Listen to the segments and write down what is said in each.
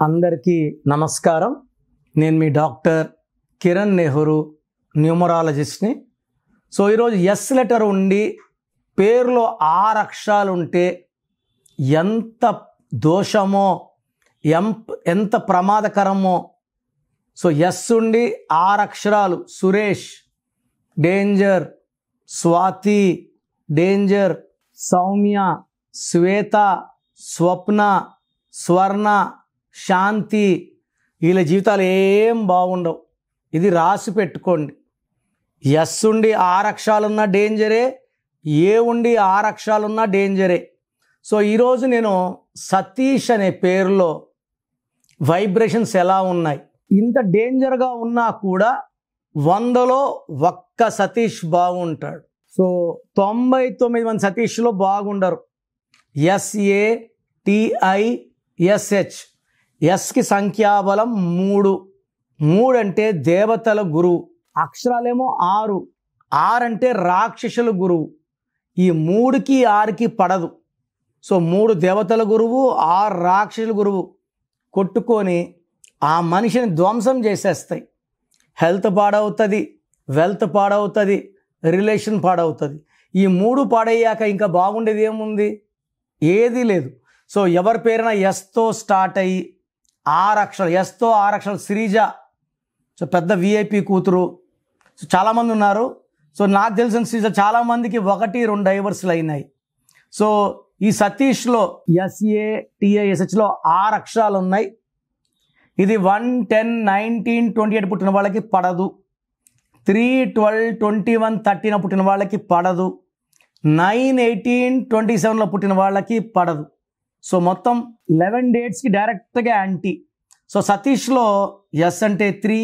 అందరికీ నమస్కారం. నేను మీ డాక్టర్ కిరణ్ నెహ్రూ, న్యూమరాలజిస్ట్ని. సో ఈరోజు ఎస్ లెటర్ ఉండి పేరులో 6 అక్షరాలు ఉంటే ఎంత దోషమో, ఎంత ప్రమాదకరమో. సో ఎస్ ఉండి 6 అక్షరాలు: సురేష్ డేంజర్, స్వాతి డేంజర్, సౌమ్య, శ్వేత, స్వప్న, స్వర్ణ, శాంతి. వీళ్ళ జీవితాలు ఏం బాగుండవు. ఇది రాసి పెట్టుకోండి. ఎస్ ఉండి 6 అక్షరాలున్న డేంజరే, ఏ ఉండి 6 అక్షరాలున్న డేంజరే. సో ఈరోజు నేను సతీష్ అనే పేరులో వైబ్రేషన్స్ ఎలా ఉన్నాయి, ఇంత డేంజర్గా ఉన్నా కూడా 100లో ఒక్క సతీష్ బాగుంటాడు. సో 99 మంది సతీష్లో బాగుండరు. SATISH, ఎస్కి సంఖ్యాబలం 3. 3 అంటే దేవతల గురువు. అక్షరాలేమో 6. 6 అంటే రాక్షసుల గురువు. ఈ 3కి 6కి పడదు. సో 3 దేవతల గురువు, 6 రాక్షసుల గురువు కొట్టుకొని ఆ మనిషిని ధ్వంసం చేసేస్తాయి. హెల్త్ పాడవుతుంది, వెల్త్ పాడవుతుంది, రిలేషన్ పాడవుతుంది. ఈ 3 పాడయ్యాక ఇంకా బాగుండేది ఏముంది? ఏదీ లేదు. సో ఎవరి పేరైనా ఎస్తో స్టార్ట్ అయ్యి 6 అక్షరాలు, ఎస్తో 6 అక్షరాలు, శ్రీజ. సో పెద్ద విఐపి కూతురు. సో చాలామంది ఉన్నారు. సో నాకు తెలిసిన శ్రీజ చాలామందికి 1-2 డైవర్స్లు అయినాయి. సో ఈ సతీష్లో SATISHలో 6 అక్షరాలు ఉన్నాయి. ఇది 1, 10, 19, 28 పుట్టిన వాళ్ళకి పడదు. 3, 12, 21, 13 పుట్టిన వాళ్ళకి పడదు. 9, 18, 27లో పుట్టిన వాళ్ళకి పడదు. సో మొత్తం 11 డేట్స్కి డైరెక్ట్గా యాంటీ. సో సతీష్లో ఎస్ అంటే 3,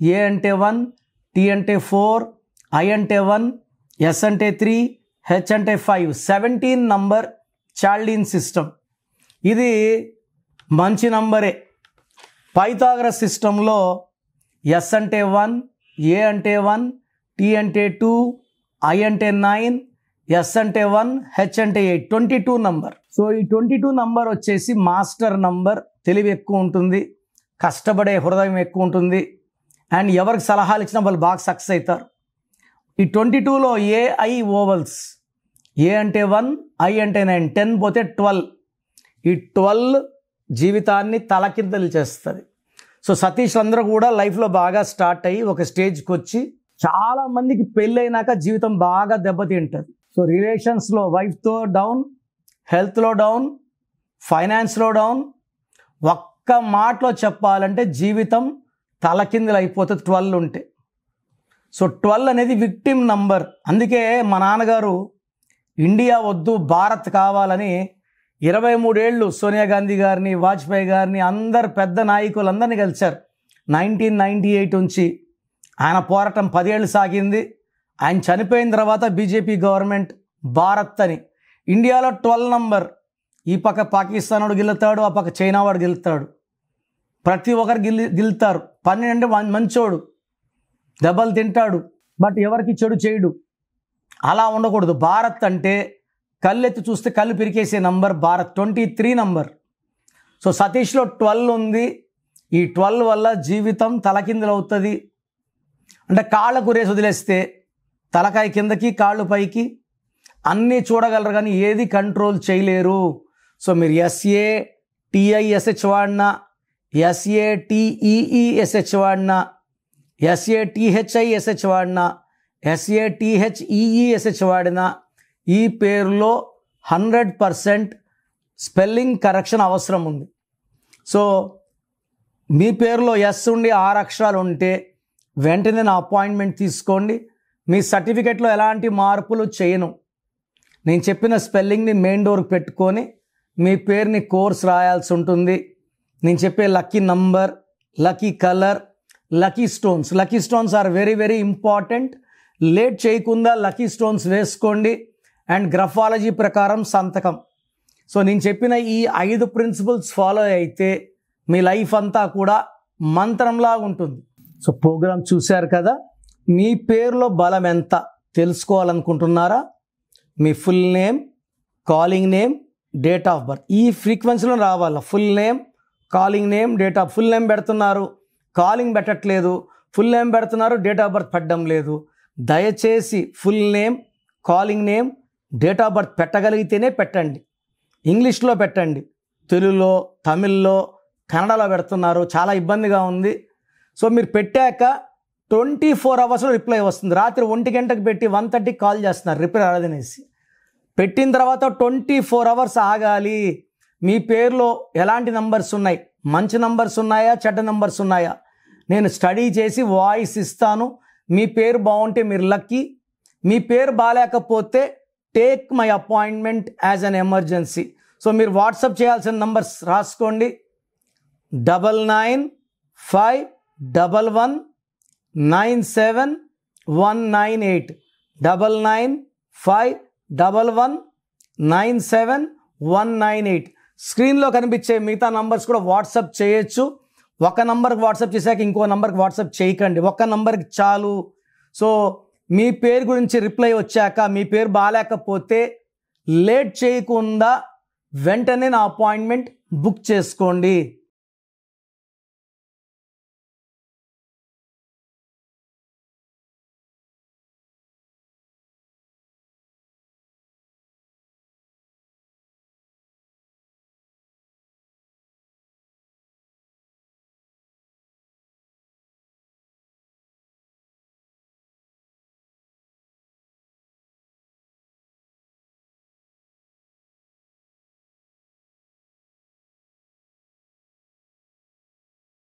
ఏ అంటే 1, టీ అంటే 4, ఐ అంటే 1, ఎస్ అంటే 3, హెచ్ అంటే 5. 17 నంబర్ చాల్డీన్ సిస్టమ్. ఇది మంచి నంబరే. పైథాగరస్ సిస్టంలో ఎస్ అంటే 1, ఏ అంటే 1, టీ అంటే 2, ఐ అంటే 9, ఎస్ అంటే 1, హెచ్ అంటే 8. 22 నంబర్. సో ఈ 22 నంబర్ వచ్చేసి మాస్టర్ నంబర్. తెలివి ఎక్కువ ఉంటుంది, కష్టపడే హృదయం ఎక్కువ ఉంటుంది, అండ్ ఎవరికి సలహాలు ఇచ్చినా వాళ్ళు బాగా సక్సెస్ అవుతారు. ఈ 22లో ఏఐ ఓవల్స్. ఏ అంటే 1, ఐ అంటే 9, 10 పోతే 12. ఈ 12 జీవితాన్ని తలకిందలు చేస్తుంది. సో సతీష్ అందరూ కూడా లైఫ్లో బాగా స్టార్ట్ అయ్యి ఒక స్టేజ్కి వచ్చి చాలామందికి పెళ్ళైనాక జీవితం బాగా దెబ్బతింటుంది. సో రిలేషన్స్లో వైఫ్తో డౌన్, హెల్త్లో డౌన్, ఫైనాన్స్లో డౌన్. ఒక్క మాటలో చెప్పాలంటే జీవితం తలకిందులు అయిపోతుంది 12 ఉంటే. సో 12 అనేది విక్టిమ్ నంబర్. అందుకే మా నాన్నగారు ఇండియా వద్దు భారత్ కావాలని 23 ఏళ్ళు సోనియా గాంధీ గారిని, వాజ్పేయి గారిని, అందరు పెద్ద నాయకులందరినీ కలిశారు. 1998 నుంచి ఆయన పోరాటం 10 ఏళ్ళు సాగింది. ఆయన చనిపోయిన తర్వాత బీజేపీ గవర్నమెంట్ భారత్ అని. ఇండియాలో 12 నంబర్. ఈ పక్క పాకిస్తాన్ వాడు గెలుతాడు, ఆ పక్క చైనా వాడు గెలుతాడు. ప్రతి ఒక్కరు గెలుతారు. 12 అంటే మంచోడు, దెబ్బలు తింటాడు, బట్ ఎవరికి చెడు చేయడు. అలా ఉండకూడదు. భారత్ అంటే కళ్ళెత్తి చూస్తే కళ్ళు పిరికేసే నంబర్ భారత్. 23 నంబర్. సో సతీష్లో 12 ఉంది. ఈ 12 వల్ల జీవితం తలకిందులు అవుతుంది. అంటే కాళ్ళకు రేసి వదిలేస్తే తలకాయ కిందకి, కాళ్ళు పైకి అన్నీ చూడగలరు కానీ ఏది కంట్రోల్ చేయలేరు. సో మీరు SATISH వాడినా, SATEESH వాడినా, SATHISH వాడినా, SATHEESH వాడినా ఈ పేరులో 100% స్పెల్లింగ్ కరెక్షన్ అవసరం ఉంది. సో మీ పేరులో ఎస్ ఉండి 6 అక్షరాలు ఉంటే వెంటనే నా అపాయింట్మెంట్ తీసుకోండి. మీ సర్టిఫికెట్లో ఎలాంటి మార్పులు చేయను. నేను చెప్పిన స్పెల్లింగ్ని మెయిన్ డోర్కి పెట్టుకొని మీ పేరుని కోర్స్ రాయాల్సి ఉంటుంది. నేను చెప్పే lucky number, lucky colour, lucky stones. Lucky stones are very very important. Late చేయకుండా లక్కీ స్టోన్స్ వేసుకోండి. అండ్ గ్రఫాలజీ ప్రకారం సంతకం. సో నేను చెప్పిన ఈ 5 ప్రిన్సిపల్స్ ఫాలో అయితే మీ లైఫ్ అంతా కూడా మంత్రంలాగా ఉంటుంది. సో ప్రోగ్రామ్ చూశారు కదా. మీ పేరులో బలం ఎంత తెలుసుకోవాలనుకుంటున్నారా? మీ full name, calling name, date of birth ఈ ఫ్రీక్వెన్సీలో రావాలి. Full name, calling name, date of full name పెడుతున్నారు, కాలింగ్ పెట్టట్లేదు, ఫుల్ నేమ్ పెడుతున్నారు, డేట్ ఆఫ్ బర్త్ పెట్టడం లేదు. దయచేసి full name, calling name, date of birth పెట్టగలిగితేనే పెట్టండి. ఇంగ్లీష్లో పెట్టండి, తెలుగులో, తమిళ్లో, కన్నడలో పెడుతున్నారు, చాలా ఇబ్బందిగా ఉంది. సో మీరు పెట్టాక 24 అవర్స్లో రిప్లై వస్తుంది. రాత్రి 1 గంటకు పెట్టి 1:30కి కాల్ చేస్తున్నారు రిప్లై రాదనేసి. పెట్టిన తర్వాత 24 అవర్స్ ఆగాలి. మీ పేరులో ఎలాంటి నంబర్స్ ఉన్నాయి, మంచి నంబర్స్ ఉన్నాయా, చెడ్డ నంబర్స్ ఉన్నాయా, నేను స్టడీ చేసి వాయిస్ ఇస్తాను. మీ పేరు బాగుంటే మీరు లక్కీ, మీ పేరు బాగాలేకపోతే take my appointment as an emergency. So మీరు వాట్సాప్ చేయాల్సిన నంబర్స్ రాసుకోండి. 9951197198 9951197198. స్క్రీన్లో కనిపించే మిగతా నంబర్స్ కూడా వాట్సాప్ చేయొచ్చు. ఒక నంబర్కి వాట్సాప్ చేశాక ఇంకో నంబర్కి వాట్సాప్ చేయకండి, ఒక్క నంబర్కి చాలు. సో మీ పేరు గురించి రిప్లై వచ్చాక మీ పేరు బాగాలేకపోతే లేట్ చేయకుండా వెంటనే నా అపాయింట్మెంట్ బుక్ చేసుకోండి.